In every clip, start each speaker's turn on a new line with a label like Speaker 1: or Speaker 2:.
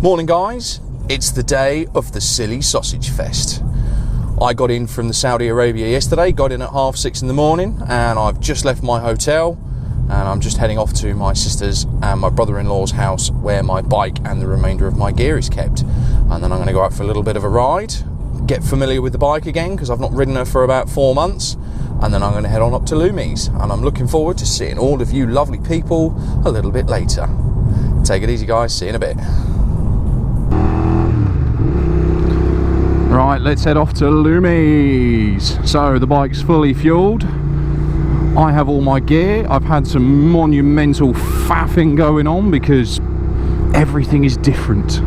Speaker 1: Morning guys, it's the day of the Silly Sausage Fest. I got in from the Saudi Arabia yesterday, got in at 6:30 in the morning, and I've just left my hotel and I'm just heading off to my sister's and my brother-in-law's house where my bike and the remainder of my gear is kept. And then I'm going to go out for a little bit of a ride, get familiar with the bike again because I've not ridden her for about 4 months, and then I'm going to head on up to Lumi's, and I'm looking forward to seeing all of you lovely people a little bit later. Take it easy guys, see you in a bit. Right, let's head off to Lumi's. So the bike's fully fueled. I have all my gear. I've had some monumental faffing going on because everything is different.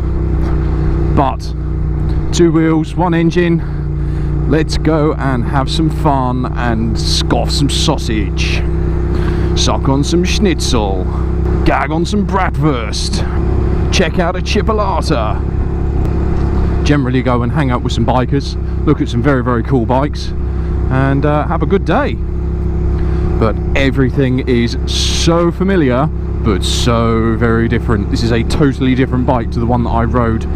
Speaker 1: But 2 wheels, 1 engine. Let's go and have some fun and scoff some sausage. Suck on some schnitzel. Gag on some bratwurst. Check out a chipolata. Generally go and hang out with some bikers, look at some very, very cool bikes, and have a good day. But everything is so familiar, but so very different. This is a totally different bike to the one that I rode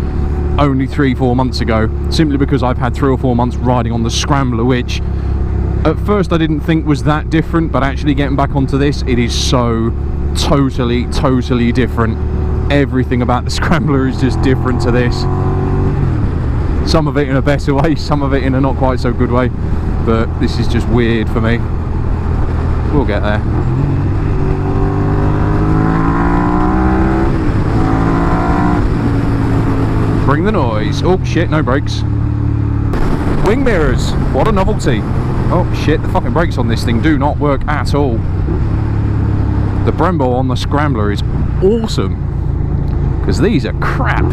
Speaker 1: only 3-4 months ago, simply because I've had 3 or 4 months riding on the Scrambler, which at first I didn't think was that different, but actually getting back onto this, it is so totally different. Everything about the Scrambler is just different to this. Some of it in a better way, some of it in a not quite so good way, but this is just weird for me. We'll get there. Bring the noise. Oh shit, no brakes. Wing mirrors, what a novelty. Oh shit, the fucking brakes on this thing do not work at all. The Brembo on the Scrambler is awesome, because these are crap.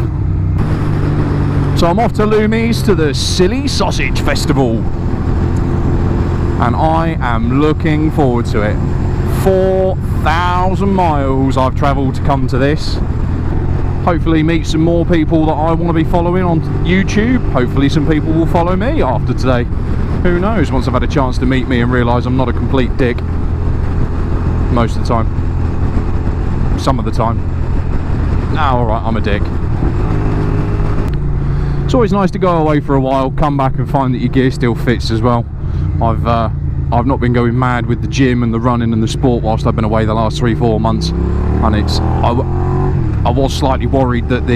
Speaker 1: So I'm off to Lumi's to the Silly Sausage Festival, and I am looking forward to it. 4,000 miles I've travelled to come to this. Hopefully meet some more people that I want to be following on YouTube. Hopefully some people will follow me after today. Who knows, once I've had a chance to meet me and realise I'm not a complete dick. Most of the time. Some of the time. Ah, alright, I'm a dick. It's always nice to go away for a while, come back and find that your gear still fits as well. I've not been going mad with the gym and the running and the sport whilst I've been away the last 3-4 months, and I was slightly worried that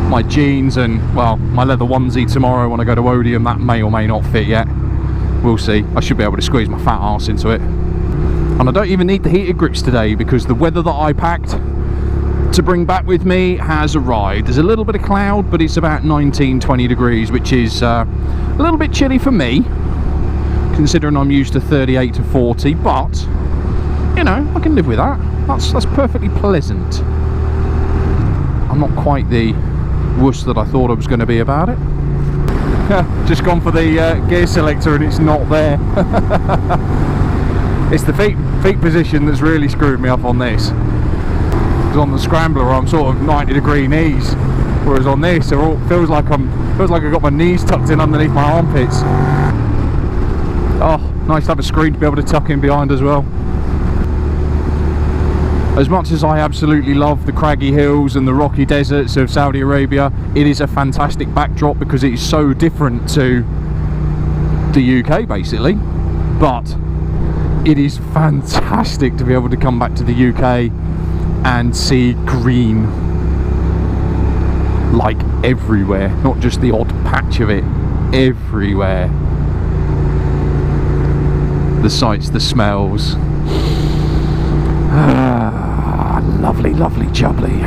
Speaker 1: my jeans and, well, my leather onesie tomorrow when I go to Odeum, that may or may not fit yet. We'll see. I should be able to squeeze my fat arse into it. And I don't even need the heated grips today because the weather that I packed to bring back with me has arrived. There's a little bit of cloud, but it's about 19-20 degrees, which is a little bit chilly for me, considering I'm used to 38 to 40, but you know, I can live with that. That's perfectly pleasant. I'm not quite the wuss that I thought I was going to be about it. Just gone for the gear selector and it's not there. It's the feet position that's really screwed me up on this. Because on the Scrambler I'm sort of 90-degree knees, whereas on this it feels like I've got my knees tucked in underneath my armpits. Oh, nice to have a screen to be able to tuck in behind as well. As much as I absolutely love the craggy hills and the rocky deserts of Saudi Arabia, it is a fantastic backdrop because it is so different to the UK basically. But it is fantastic to be able to come back to the UK and see green like everywhere, not just the odd patch of it, everywhere. The sights, the smells. Lovely, lovely jubbly.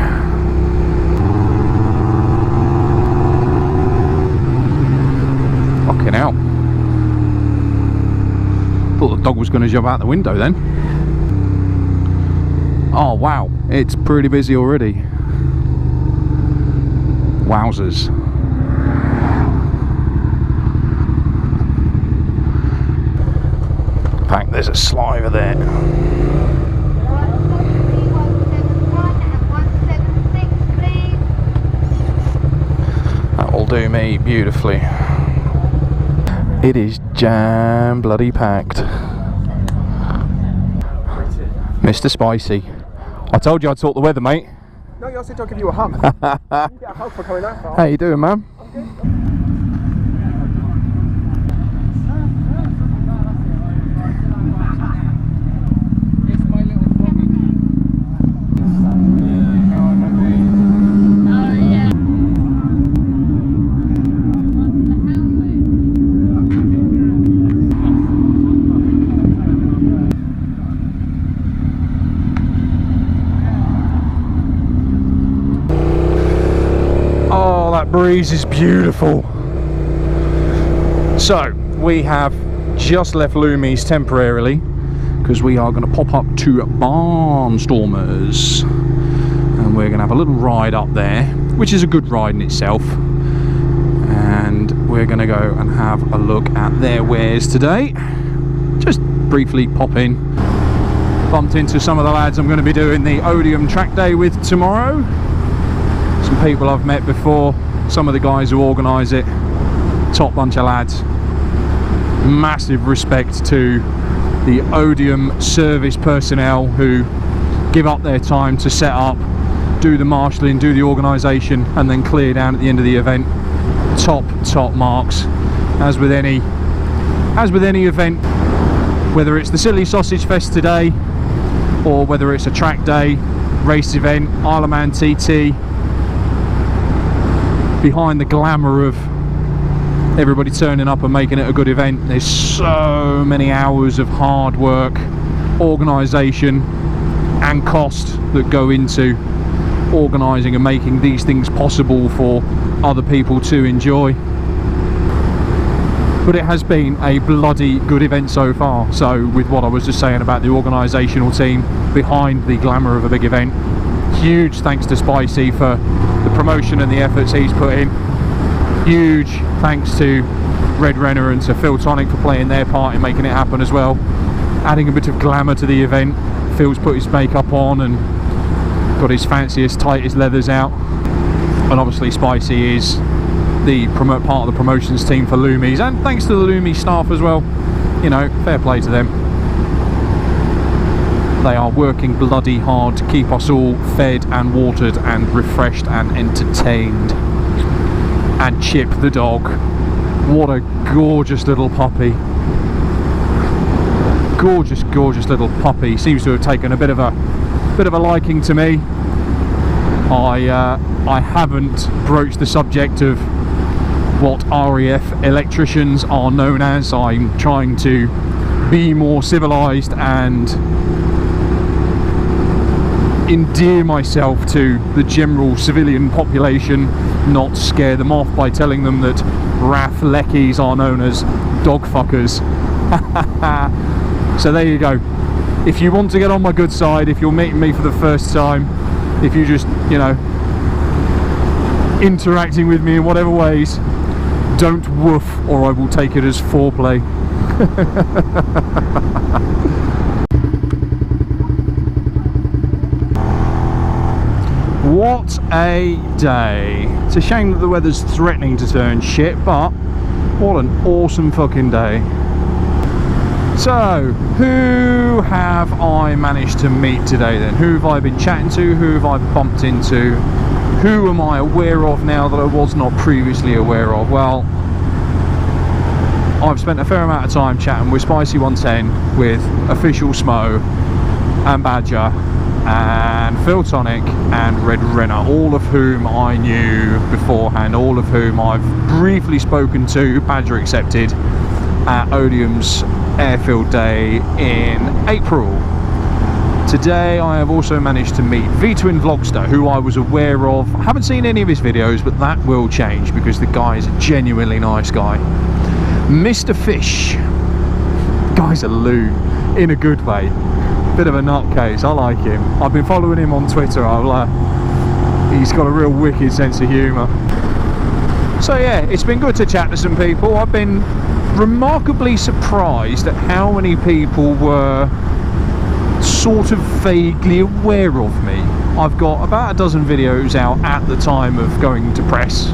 Speaker 1: Fucking hell. Thought the dog was going to jump out the window then. Oh wow, it's pretty busy already. Wowzers. In fact, there's a sliver there. That'll do me beautifully. It is jam bloody packed. Mr. Spicy. I told you I'd sort the weather, mate.
Speaker 2: No, I said I'll give you a hug. You get a hug for coming that far.
Speaker 1: How you doing, man?
Speaker 2: I'm good.
Speaker 1: Breeze is beautiful. So we have just left Loomies temporarily because we are going to pop up to Barnstormers and we're going to have a little ride up there, which is a good ride in itself, and we're going to go and have a look at their wares today. Just briefly pop in, bumped into some of the lads I'm going to be doing the Odium track day with tomorrow. Some people I've met before, some of the guys who organise it, top bunch of lads. Massive respect to the Odium service personnel who give up their time to set up, do the marshalling, do the organisation, and then clear down at the end of the event. Top marks. As with any event, whether it's the Silly Sausage Fest today or whether it's a track day, race event, Isle of Man TT, behind the glamour of everybody turning up and making it a good event, there's so many hours of hard work, organisation and cost that go into organising and making these things possible for other people to enjoy. But it has been a bloody good event so far. So with what I was just saying about the organisational team behind the glamour of a big event, huge thanks to Spicy for the promotion and the efforts he's put in. Huge thanks to Red Renner and to Phil Tonic for playing their part in making it happen as well, adding a bit of glamour to the event. Phil's put his makeup on and got his fanciest, tightest leathers out, and obviously Spicy is the part of the promotions team for Loomies, and thanks to the Loomies staff as well. You know, fair play to them. They are working bloody hard to keep us all fed and watered and refreshed and entertained. And Chip the dog, what a gorgeous little puppy. Gorgeous little puppy. Seems to have taken a bit of a liking to me. I haven't broached the subject of what RAF electricians are known as. I'm trying to be more civilised and endear myself to the general civilian population, not scare them off by telling them that RAF leckies are known as dog fuckers. So there you go. If you want to get on my good side, if you're meeting me for the first time, if you just, you know, interacting with me in whatever ways, don't woof or I will take it as foreplay. What a day. It's a shame that the weather's threatening to turn shit, but what an awesome fucking day. So, who have I managed to meet today then? Who have I been chatting to? Who have I bumped into? Who am I aware of now that I was not previously aware of? Well, I've spent a fair amount of time chatting with Spicy 110, with Official Smo and Badger and Phil Tonic and Red Renner, all of whom I knew beforehand, all of whom I've briefly spoken to, Badger accepted, at Odium's Airfield Day in April. Today I have also managed to meet V-Twin Vlogster, who I was aware of. I haven't seen any of his videos, but that will change because the guy is a genuinely nice guy. Mr. Fish, guy's a loon in a good way, bit of a nutcase. I like him. I've been following him on Twitter. He's got a real wicked sense of humour. So yeah, it's been good to chat to some people. I've been remarkably surprised at how many people were sort of vaguely aware of me. I've got about a dozen videos out at the time of going to press,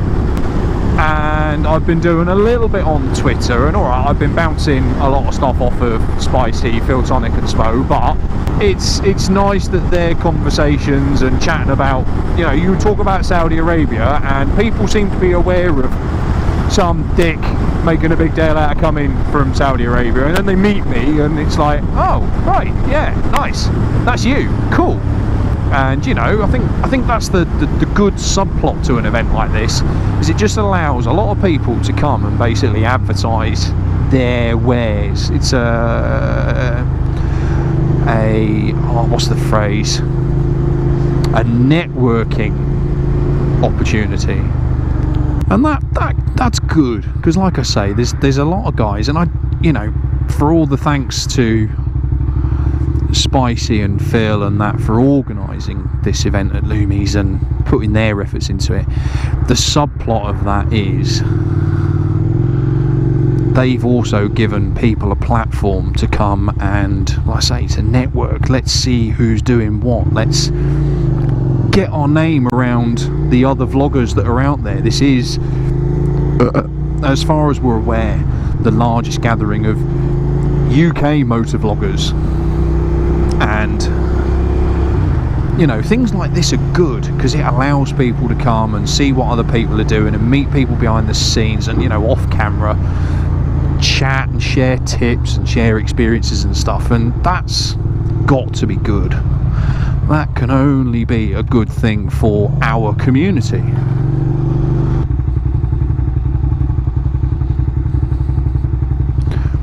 Speaker 1: and I've been doing a little bit on Twitter, and alright, I've been bouncing a lot of stuff off of Spicy, Philtonic and Spo, but it's nice that their conversations and chatting about, you know, you talk about Saudi Arabia and people seem to be aware of some dick making a big deal out of coming from Saudi Arabia, and then they meet me and it's like, oh right, yeah, nice, that's you, cool. And you know, I think that's the good subplot to an event like this, is it just allows a lot of people to come and basically advertise their wares. It's what's the phrase, a networking opportunity, and that's good, because like I say, there's a lot of guys, and I, you know, for all the thanks to Spicy and Phil and that for organising this event at Loomies and putting their efforts into it, the subplot of that is they've also given people a platform to come and, like I say, to network. Let's see who's doing what, let's get our name around the other vloggers that are out there. This is, as far as we're aware, the largest gathering of UK motor vloggers. And you know, things like this are good because it allows people to come and see what other people are doing and meet people behind the scenes, and you know, off camera, chat and share tips and share experiences and stuff, and that's got to be good. That can only be a good thing for our community.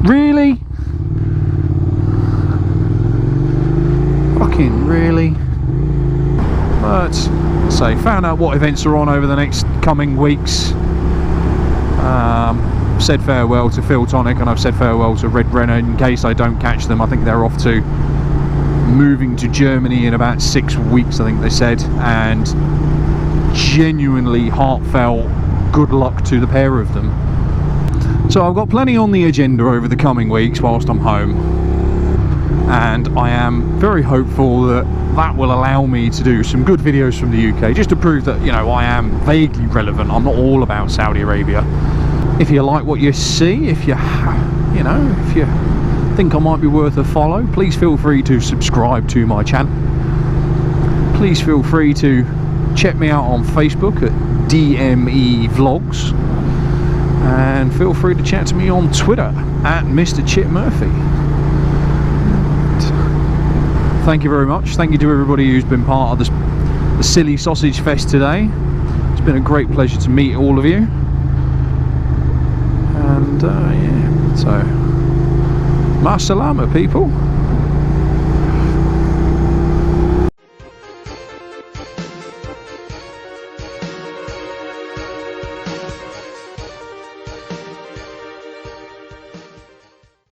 Speaker 1: Really? Fucking really? But say, found out what events are on over the next coming weeks. Said farewell to Philtonic, and I've said farewell to Red Renner in case I don't catch them. I think they're off to moving to Germany in about 6 weeks, I think they said, and genuinely heartfelt good luck to the pair of them. So I've got plenty on the agenda over the coming weeks whilst I'm home, and I am very hopeful that that will allow me to do some good videos from the UK, just to prove that, you know, I am vaguely relevant. I'm not all about Saudi Arabia. If you like what you see, if you if you think I might be worth a follow, please feel free to subscribe to my channel. Please feel free to check me out on Facebook at DME Vlogs, and feel free to chat to me on Twitter at Mr. Chip Murphy. Thank you very much. Thank you to everybody who's been part of the Silly Sausage Fest today. It's been a great pleasure to meet all of you. And yeah, so ma salama, people.